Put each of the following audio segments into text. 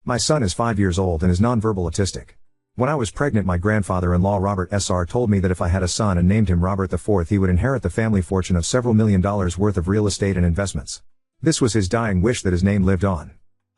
My son is 5 years old and is nonverbal autistic. When I was pregnant, my grandfather-in-law Robert S.R. told me that if I had a son and named him Robert IV, he would inherit the family fortune of several $1 million worth of real estate and investments. This was his dying wish that his name lived on.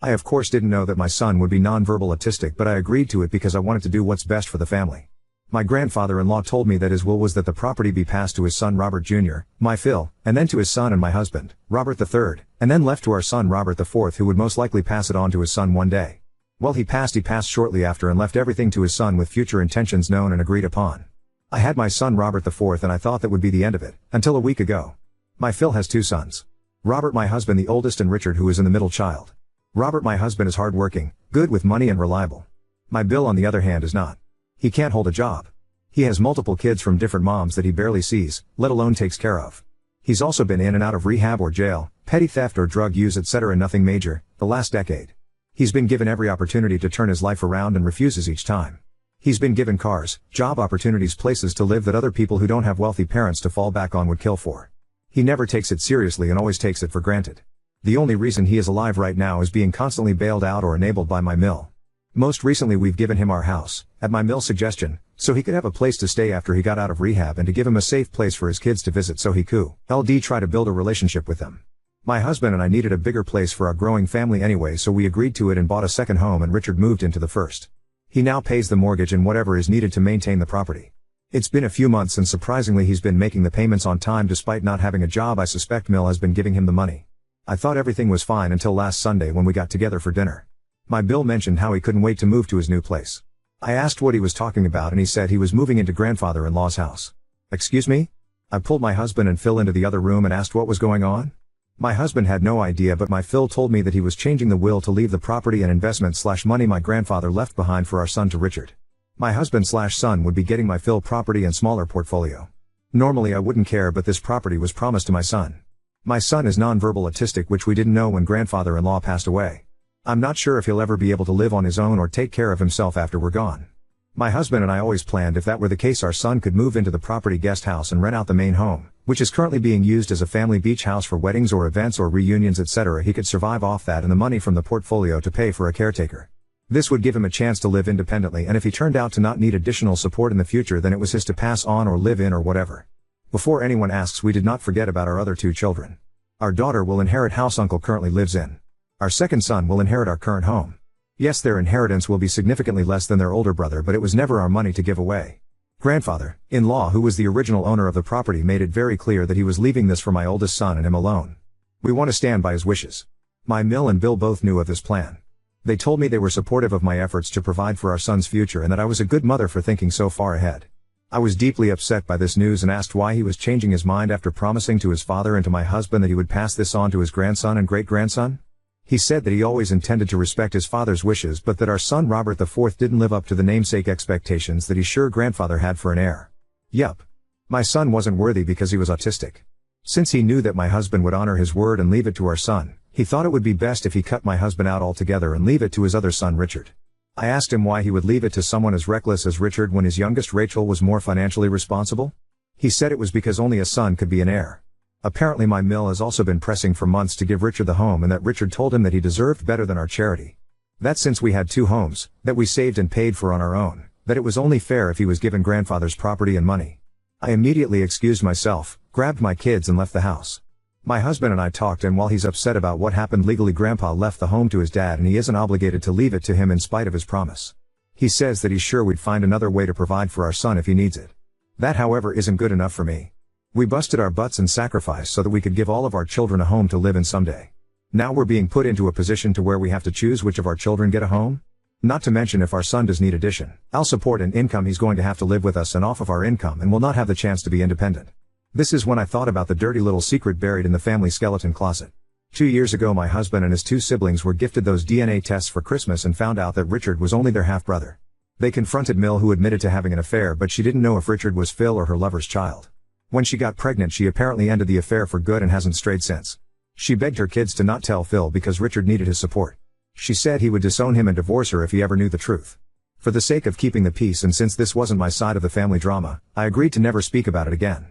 I of course didn't know that my son would be nonverbal autistic, but I agreed to it because I wanted to do what's best for the family. My grandfather-in-law told me that his will was that the property be passed to his son Robert Jr., my Phil, and then to his son and my husband, Robert III, and then left to our son Robert IV, who would most likely pass it on to his son one day. Well, he passed shortly after and left everything to his son with future intentions known and agreed upon. I had my son Robert IV and I thought that would be the end of it, until a week ago. My Phil has 2 sons. Robert, my husband, the oldest, and Richard, who is in the middle child. Robert, my husband, is hardworking, good with money and reliable. My Bill, on the other hand, is not. He can't hold a job. He has multiple kids from different moms that he barely sees, let alone takes care of. He's also been in and out of rehab or jail, petty theft or drug use, etc., nothing major, the last decade. He's been given every opportunity to turn his life around and refuses each time. He's been given cars, job opportunities, places to live that other people who don't have wealthy parents to fall back on would kill for. He never takes it seriously and always takes it for granted. The only reason he is alive right now is being constantly bailed out or enabled by my mill. Most recently we've given him our house, at my mill's suggestion, so he could have a place to stay after he got out of rehab and to give him a safe place for his kids to visit so he could try to build a relationship with them. My husband and I needed a bigger place for our growing family anyway, so we agreed to it and bought a second home, and Richard moved into the first. He now pays the mortgage and whatever is needed to maintain the property. It's been a few months and surprisingly he's been making the payments on time despite not having a job. I suspect Mill has been giving him the money. I thought everything was fine until last Sunday when we got together for dinner. My Bill mentioned how he couldn't wait to move to his new place. I asked what he was talking about and he said he was moving into grandfather-in-law's house. Excuse me? I pulled my husband and Phil into the other room and asked what was going on. My husband had no idea, but my Phil told me that he was changing the will to leave the property and investment/money my grandfather left behind for our son to Richard. My husband/son would be getting my Phil property and smaller portfolio. Normally I wouldn't care, but this property was promised to my son. My son is nonverbal autistic, which we didn't know when grandfather-in-law passed away. I'm not sure if he'll ever be able to live on his own or take care of himself after we're gone. My husband and I always planned if that were the case our son could move into the property guest house and rent out the main home, which is currently being used as a family beach house for weddings or events or reunions, etc. He could survive off that and the money from the portfolio to pay for a caretaker. This would give him a chance to live independently, and if he turned out to not need additional support in the future, then it was his to pass on or live in or whatever. Before anyone asks, we did not forget about our other 2 children. Our daughter will inherit house uncle currently lives in. Our second son will inherit our current home. Yes, their inheritance will be significantly less than their older brother, but it was never our money to give away. Grandfather-in-law, who was the original owner of the property, made it very clear that he was leaving this for my oldest son and him alone. We want to stand by his wishes. My Mill and Bill both knew of this plan. They told me they were supportive of my efforts to provide for our son's future and that I was a good mother for thinking so far ahead. I was deeply upset by this news and asked why he was changing his mind after promising to his father and to my husband that he would pass this on to his grandson and great-grandson. He said that he always intended to respect his father's wishes, but that our son Robert IV didn't live up to the namesake expectations that he's sure grandfather had for an heir. Yup. My son wasn't worthy because he was autistic. Since he knew that my husband would honor his word and leave it to our son, he thought it would be best if he cut my husband out altogether and leave it to his other son Richard. I asked him why he would leave it to someone as reckless as Richard when his youngest Rachel was more financially responsible. He said it was because only a son could be an heir. Apparently my Mill has also been pressing for months to give Richard the home, and that Richard told him that he deserved better than our charity. That since we had 2 homes, that we saved and paid for on our own, that it was only fair if he was given grandfather's property and money. I immediately excused myself, grabbed my kids and left the house. My husband and I talked, and while he's upset about what happened legally, Grandpa left the home to his dad and he isn't obligated to leave it to him in spite of his promise. He says that he's sure we'd find another way to provide for our son if he needs it. That, however, isn't good enough for me. We busted our butts and sacrificed so that we could give all of our children a home to live in someday. Now we're being put into a position to where we have to choose which of our children get a home? Not to mention if our son does need addition, I'll support an income, he's going to have to live with us and off of our income and will not have the chance to be independent. This is when I thought about the dirty little secret buried in the family skeleton closet. 2 years ago my husband and his 2 siblings were gifted those DNA tests for Christmas and found out that Richard was only their half-brother. They confronted Mill, who admitted to having an affair, but she didn't know if Richard was Phil or her lover's child. When she got pregnant, she apparently ended the affair for good and hasn't strayed since. She begged her kids to not tell Phil because Richard needed his support. She said he would disown him and divorce her if he ever knew the truth. For the sake of keeping the peace, and since this wasn't my side of the family drama, I agreed to never speak about it again.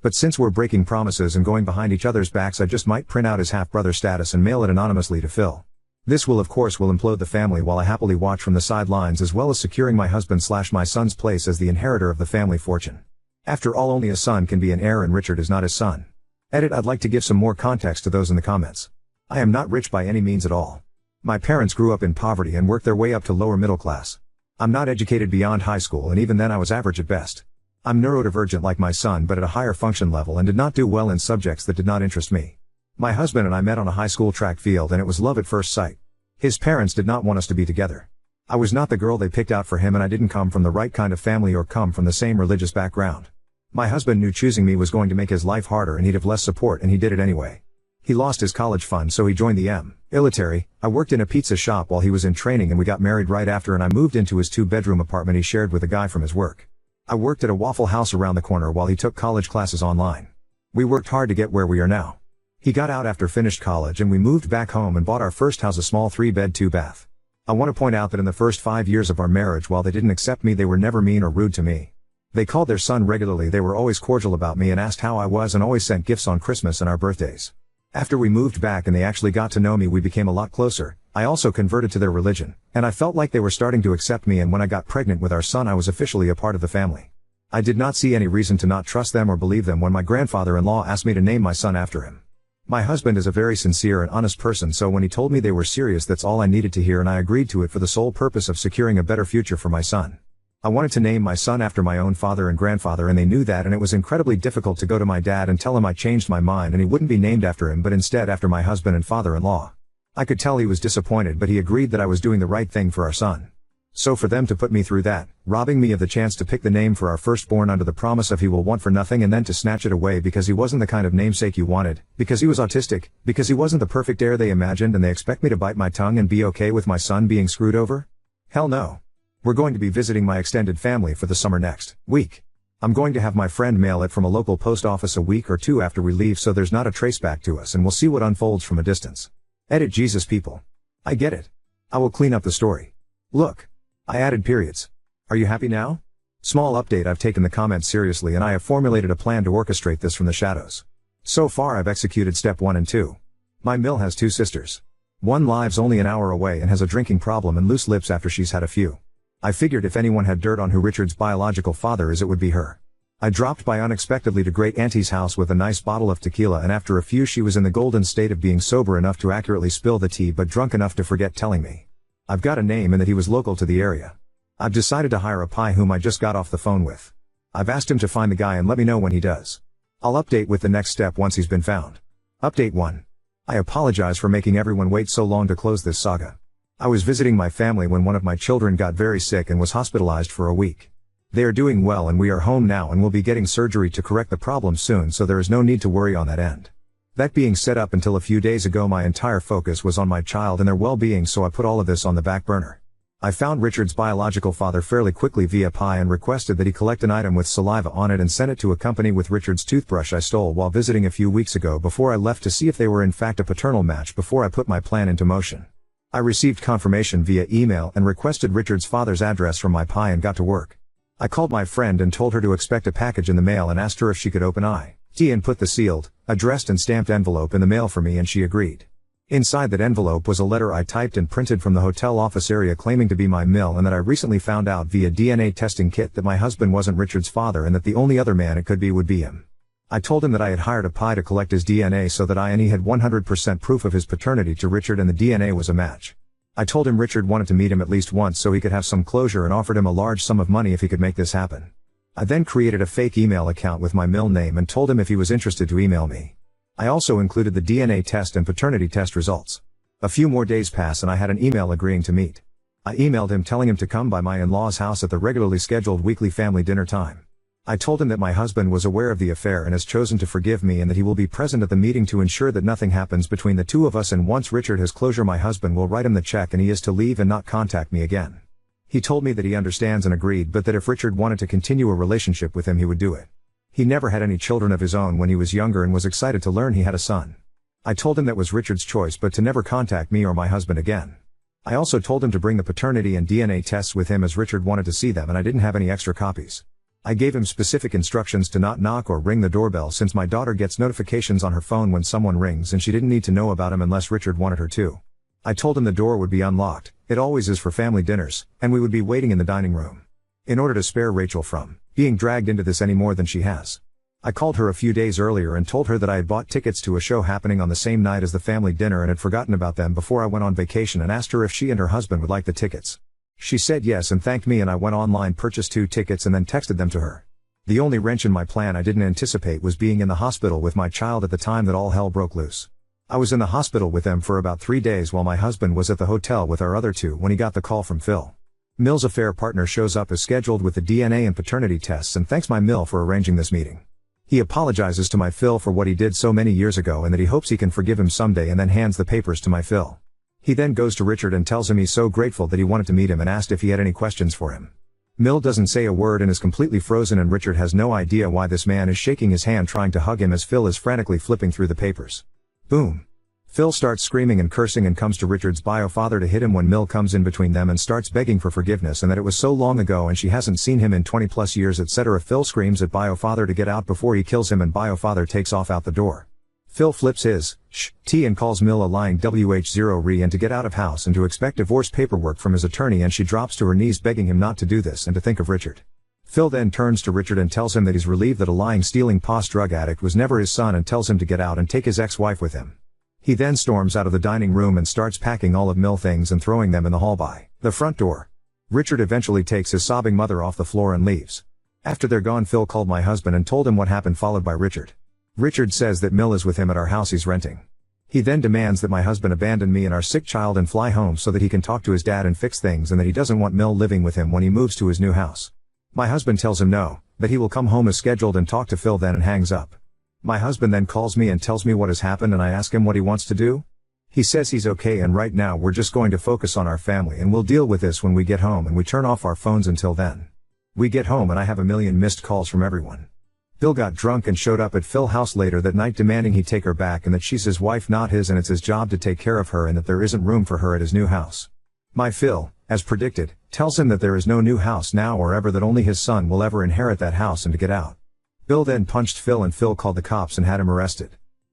But since we're breaking promises and going behind each other's backs, I just might print out his half-brother status and mail it anonymously to Phil. This will implode the family while I happily watch from the sidelines, as well as securing my husband/my son's place as the inheritor of the family fortune. After all, only a son can be an heir and Richard is not his son. Edit. I'd like to give some more context to those in the comments. I am not rich by any means at all. My parents grew up in poverty and worked their way up to lower middle class. I'm not educated beyond high school, and even then I was average at best. I'm neurodivergent like my son, but at a higher function level, and did not do well in subjects that did not interest me. My husband and I met on a high school track field, and it was love at first sight. His parents did not want us to be together. I was not the girl they picked out for him, and I didn't come from the right kind of family or come from the same religious background. My husband knew choosing me was going to make his life harder and he'd have less support, and he did it anyway. He lost his college fund, so he joined the military. I worked in a pizza shop while he was in training, and we got married right after, and I moved into his 2-bedroom apartment he shared with a guy from his work. I worked at a Waffle House around the corner while he took college classes online. We worked hard to get where we are now. He got out after finished college and we moved back home and bought our first house, a small 3-bed 2-bath. I want to point out that in the first 5 years of our marriage, while they didn't accept me, they were never mean or rude to me. They called their son regularly, they were always cordial about me and asked how I was, and always sent gifts on Christmas and our birthdays. After we moved back and they actually got to know me, we became a lot closer. I also converted to their religion, and I felt like they were starting to accept me, and when I got pregnant with our son, I was officially a part of the family. I did not see any reason to not trust them or believe them when my grandfather-in-law asked me to name my son after him. My husband is a very sincere and honest person, so when he told me they were serious, that's all I needed to hear, and I agreed to it for the sole purpose of securing a better future for my son. I wanted to name my son after my own father and grandfather, and they knew that, and it was incredibly difficult to go to my dad and tell him I changed my mind and he wouldn't be named after him but instead after my husband and father-in-law. I could tell he was disappointed, but he agreed that I was doing the right thing for our son. So for them to put me through that, robbing me of the chance to pick the name for our firstborn under the promise of he will want for nothing, and then to snatch it away because he wasn't the kind of namesake you wanted, because he was autistic, because he wasn't the perfect heir they imagined, and they expect me to bite my tongue and be okay with my son being screwed over? Hell no. We're going to be visiting my extended family for the summer next week. I'm going to have my friend mail it from a local post office a week or two after we leave, so there's not a trace back to us, and we'll see what unfolds from a distance. Edit. Jesus people. I get it. I will clean up the story. Look. I added periods. Are you happy now? Small update: I've taken the comments seriously and I have formulated a plan to orchestrate this from the shadows. So far I've executed step 1 and 2. My Mill has 2 sisters. One lives only an hour away and has a drinking problem and loose lips after she's had a few. I figured if anyone had dirt on who Richard's biological father is, it would be her. I dropped by unexpectedly to Great Auntie's house with a nice bottle of tequila, and after a few she was in the golden state of being sober enough to accurately spill the tea but drunk enough to forget telling me. I've got a name and that he was local to the area. I've decided to hire a pie whom I just got off the phone with. I've asked him to find the guy and let me know when he does. I'll update with the next step once he's been found. Update 1. I apologize for making everyone wait so long to close this saga. I was visiting my family when one of my children got very sick and was hospitalized for a week. They are doing well and we are home now and will be getting surgery to correct the problem soon, so there is no need to worry on that end. That being said, up until a few days ago my entire focus was on my child and their well-being, so I put all of this on the back burner. I found Richard's biological father fairly quickly via Pi and requested that he collect an item with saliva on it and send it to a company with Richard's toothbrush I stole while visiting a few weeks ago before I left to see if they were in fact a paternal match before I put my plan into motion. I received confirmation via email and requested Richard's father's address from my Pi and got to work. I called my friend and told her to expect a package in the mail and asked her if she could open it and put the sealed, addressed and stamped envelope in the mail for me, and she agreed. Inside that envelope was a letter I typed and printed from the hotel office area claiming to be my Mill, and that I recently found out via DNA testing kit that my husband wasn't Richard's father and that the only other man it could be would be him. I told him that I had hired a Pi to collect his DNA so that I and he had 100% proof of his paternity to Richard, and the DNA was a match. I told him Richard wanted to meet him at least once so he could have some closure, and offered him a large sum of money if he could make this happen. I then created a fake email account with my Mill name and told him if he was interested to email me. I also included the DNA test and paternity test results. A few more days pass and I had an email agreeing to meet. I emailed him telling him to come by my in-laws' house at the regularly scheduled weekly family dinner time. I told him that my husband was aware of the affair and has chosen to forgive me, and that he will be present at the meeting to ensure that nothing happens between the two of us, and once Richard has closure my husband will write him the check and he is to leave and not contact me again. He told me that he understands and agreed, but that if Richard wanted to continue a relationship with him he would do it. He never had any children of his own when he was younger and was excited to learn he had a son. I told him that was Richard's choice, but to never contact me or my husband again. I also told him to bring the paternity and DNA tests with him as Richard wanted to see them and I didn't have any extra copies. I gave him specific instructions to not knock or ring the doorbell since my daughter gets notifications on her phone when someone rings and she didn't need to know about him unless Richard wanted her to. I told him the door would be unlocked, it always is for family dinners, and we would be waiting in the dining room. In order to spare Rachel from being dragged into this any more than she has. I called her a few days earlier and told her that I had bought tickets to a show happening on the same night as the family dinner and had forgotten about them before I went on vacation, and asked her if she and her husband would like the tickets. She said yes and thanked me, and I went online, purchased 2 tickets and then texted them to her. The only wrench in my plan I didn't anticipate was being in the hospital with my child at the time that all hell broke loose. I was in the hospital with them for about 3 days while my husband was at the hotel with our other 2 when he got the call from Phil. Mill's affair partner shows up as scheduled with the DNA and paternity tests and thanks my Mill for arranging this meeting. He apologizes to my Phil for what he did so many years ago and that he hopes he can forgive him someday, and then hands the papers to my Phil. He then goes to Richard and tells him he's so grateful that he wanted to meet him and asked if he had any questions for him. Mill doesn't say a word and is completely frozen, and Richard has no idea why this man is shaking his hand trying to hug him as Phil is frantically flipping through the papers. Boom. Phil starts screaming and cursing and comes to Richard's bio father to hit him when Mill comes in between them and starts begging for forgiveness and that it was so long ago and she hasn't seen him in 20 plus years, etc. Phil screams at bio father to get out before he kills him, and bio father takes off out the door. Phil flips his tea and calls Mill a lying wh0 and to get out of house and to expect divorce paperwork from his attorney, and she drops to her knees begging him not to do this and to think of Richard. Phil then turns to Richard and tells him that he's relieved that a lying, stealing drug addict was never his son, and tells him to get out and take his ex-wife with him. He then storms out of the dining room and starts packing all of Mill things and throwing them in the hall by the front door. Richard eventually takes his sobbing mother off the floor and leaves. After they're gone, Phil called my husband and told him what happened, followed by Richard. Richard says that Mill is with him at our house he's renting. He then demands that my husband abandon me and our sick child and fly home so that he can talk to his dad and fix things, and that he doesn't want Mill living with him when he moves to his new house. My husband tells him no, that he will come home as scheduled and talk to Phil then, and hangs up. My husband then calls me and tells me what has happened, and I ask him what he wants to do. He says he's okay and right now we're just going to focus on our family and we'll deal with this when we get home, and we turn off our phones until then. We get home and I have a million missed calls from everyone. Bill got drunk and showed up at Phil's house later that night demanding he take her back, and that she's his wife, not his, and it's his job to take care of her, and that there isn't room for her at his new house. My Phil, as predicted, tells him that there is no new house now or ever, that only his son will ever inherit that house and to get out. Bill then punched Phil and Phil called the cops and had him arrested.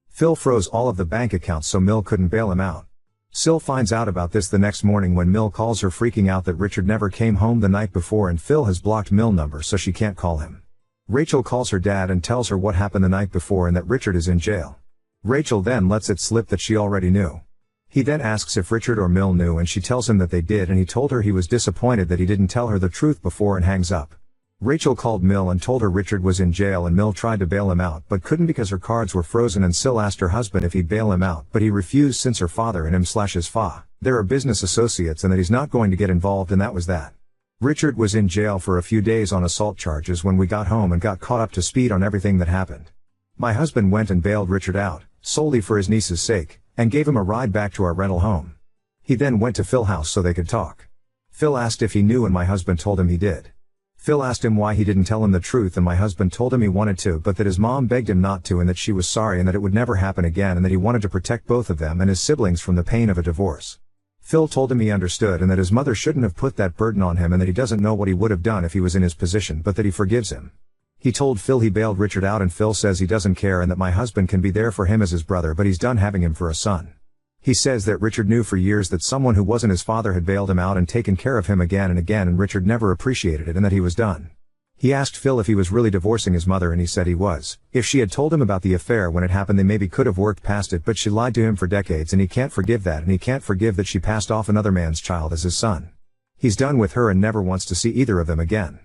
Phil froze all of the bank accounts so Mill couldn't bail him out. Sil finds out about this the next morning when Mill calls her freaking out that Richard never came home the night before and Phil has blocked Mill number so she can't call him. Rachel calls her dad and tells her what happened the night before and that Richard is in jail. Rachel then lets it slip that she already knew. He then asks if Richard or Mill knew and she tells him that they did, and he told her he was disappointed that he didn't tell her the truth before, and hangs up. Rachel called Mill and told her Richard was in jail and Mill tried to bail him out but couldn't because her cards were frozen, and Sil asked her husband if he'd bail him out but he refused since her father and him/his fa there are business associates and that he's not going to get involved, and that was that. Richard was in jail for a few days on assault charges when we got home and got caught up to speed on everything that happened. My husband went and bailed Richard out, solely for his niece's sake, and gave him a ride back to our rental home. He then went to Phil's house so they could talk. Phil asked if he knew and my husband told him he did. Phil asked him why he didn't tell him the truth and my husband told him he wanted to but that his mom begged him not to and that she was sorry and that it would never happen again and that he wanted to protect both of them and his siblings from the pain of a divorce. Phil told him he understood and that his mother shouldn't have put that burden on him and that he doesn't know what he would have done if he was in his position but that he forgives him. He told Phil he bailed Richard out and Phil says he doesn't care and that my husband can be there for him as his brother but he's done having him for a son. He says that Richard knew for years that someone who wasn't his father had bailed him out and taken care of him again and Richard never appreciated it and that he was done. He asked Phil if he was really divorcing his mother and he said he was. If she had told him about the affair when it happened they maybe could have worked past it, but she lied to him for decades and he can't forgive that, and he can't forgive that she passed off another man's child as his son. He's done with her and never wants to see either of them again.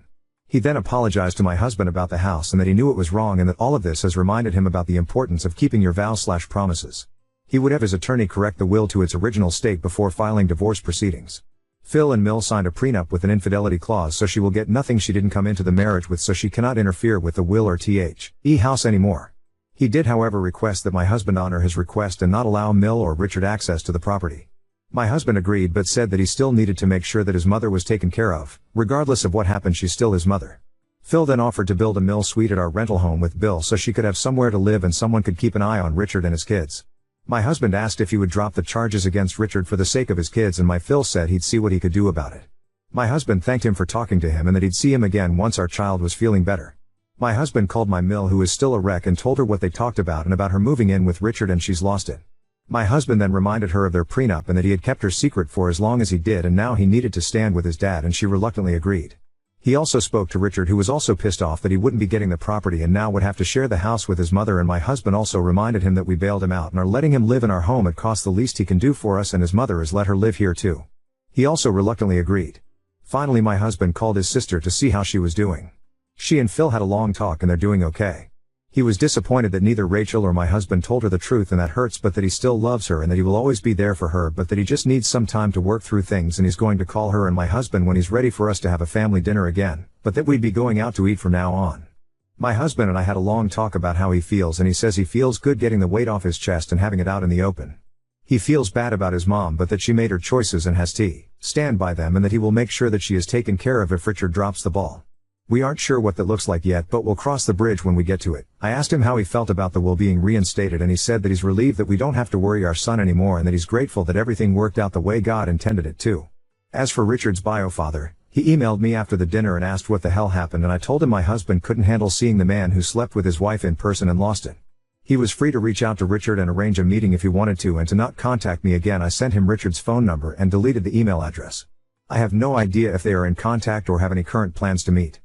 He then apologized to my husband about the house and that he knew it was wrong and that all of this has reminded him about the importance of keeping your vows/promises. He would have his attorney correct the will to its original state before filing divorce proceedings. Phil and Mill signed a prenup with an infidelity clause so she will get nothing she didn't come into the marriage with, so she cannot interfere with the will or house anymore. He did however request that my husband honor his request and not allow Mill or Richard access to the property. My husband agreed but said that he still needed to make sure that his mother was taken care of. Regardless of what happened, she's still his mother. Phil then offered to build a Mill suite at our rental home with Bill so she could have somewhere to live and someone could keep an eye on Richard and his kids. My husband asked if he would drop the charges against Richard for the sake of his kids, and my Phil said he'd see what he could do about it. My husband thanked him for talking to him and that he'd see him again once our child was feeling better. My husband called my Mill, who is still a wreck, and told her what they talked about and about her moving in with Richard, and she's lost it. My husband then reminded her of their prenup and that he had kept her secret for as long as he did, and now he needed to stand with his dad, and she reluctantly agreed. He also spoke to Richard, who was also pissed off that he wouldn't be getting the property and now would have to share the house with his mother, and my husband also reminded him that we bailed him out and are letting him live in our home at cost. The least he can do for us and his mother is let her live here too. He also reluctantly agreed. Finally my husband called his sister to see how she was doing. She and Phil had a long talk and they're doing okay. He was disappointed that neither Rachel or my husband told her the truth, and that hurts, but that he still loves her and that he will always be there for her, but that he just needs some time to work through things, and he's going to call her and my husband when he's ready for us to have a family dinner again, but that we'd be going out to eat from now on. My husband and I had a long talk about how he feels, and he says he feels good getting the weight off his chest and having it out in the open. He feels bad about his mom, but that she made her choices and has to stand by them, and that he will make sure that she is taken care of if Richard drops the ball. We aren't sure what that looks like yet, but we'll cross the bridge when we get to it. I asked him how he felt about the will being reinstated, and he said that he's relieved that we don't have to worry our son anymore, and that he's grateful that everything worked out the way God intended it to. As for Richard's bio father, he emailed me after the dinner and asked what the hell happened, and I told him my husband couldn't handle seeing the man who slept with his wife in person and lost it. He was free to reach out to Richard and arrange a meeting if he wanted to, and to not contact me again. I sent him Richard's phone number and deleted the email address. I have no idea if they are in contact or have any current plans to meet.